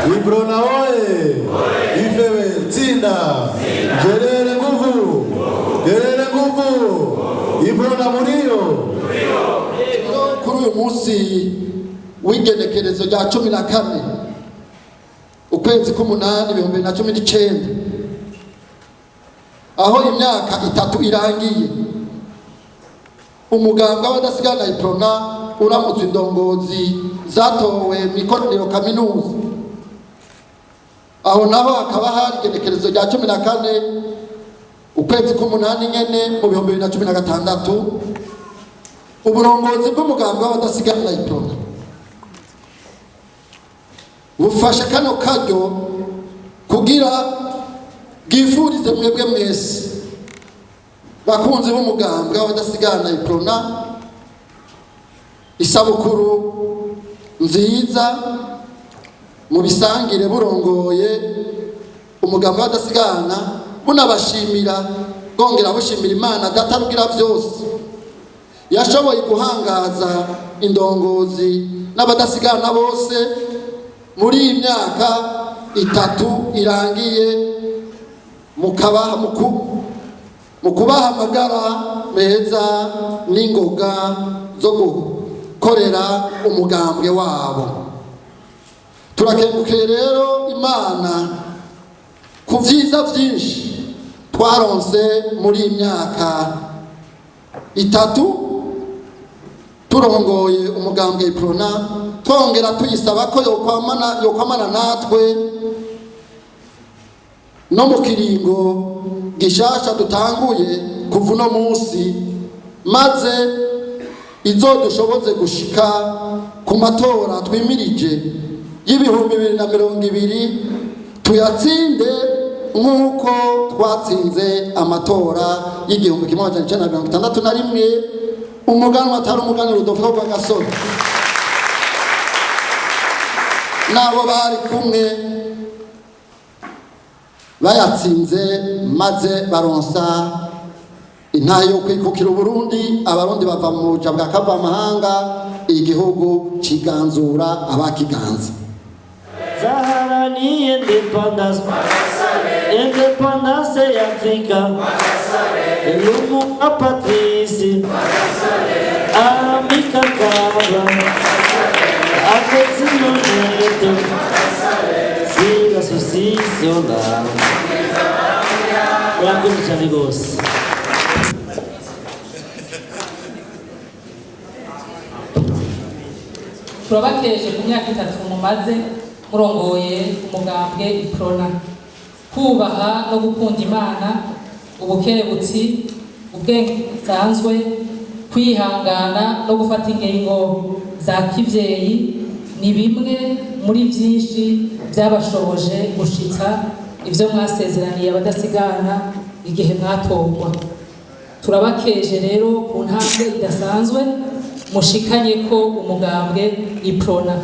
Ibrona oye! Ifewe tsinda! Gerere nguvu! Gerere nguvu! Ibrona muriyo! Kuri uyu munsi w'igenekerezo rya 14 ukwezi k'umunani 2019 aho imyaka 3 irangiye umuganga w'abadasigana Iprona uramutse indongozi zatowe mikoraniro kaminuza aho naho hakaba hari igenekerezo rya 14 ukwezi k'umunani nyene mu 2016 uburongozi bw'umuganga w'abadasigana Iprona bufasha kano karyo kugira bwifurize mwebwe mwese bakunzi b'umuganga w'abadasigana Iprona isabukuru nziza mu bisangire burongoye umuganga w'abadasigana bunabashimira gongera bushimira Imana data rugira byose yashoboye guhangaza indongozi n'abadasigana bose muri iyi myaka 3 irangiye mukubaha amagara meza n'ingoga zo gukorera umugambwe wabo. Turakengukiye rero Imana ku vyiza vyinshi twaronse muri iyi myaka 3 turongoye umugambwe Iprona, twongera tuyisaba ko yokwamana natwe no mu kiringo gishasha dutanguye kuva uno munsi, maze izodushoboze gushika ku matora twimirije y'ibihumbi 2020 tuyatsinde nk'uko twatsinze amatora y'igihumbi 1961 umuganwa atari umuganwa Rudolfo Rwagasore nabo bari kumwe bayatsinze maze baronsa intayo yo kwikukira Burundi. Abarundi bava mu jabwa kava mahanga, igihugu ciganzura abakiganza. Zaharani independence ya Afrika Lumu apatrisi Amika kaba Aketsino neto Siga susisona Murakoze cyane gose. Turabakeje ku myaka 3 mumaze murongoye umugambwe Iprona, kubaha no gukunda Imana, ubukerebutsi, ubwenge busanzwe, kwihangana no gufata ingingo za kivyeyi ni bimwe muri byinshi byabashoboje gushitsa ivyo mwasezeraniye abadasigana igihe mwatorwa. Turabakeje rero ku ntambwe idasanzwe mushikanye ko umugambwe Iprona.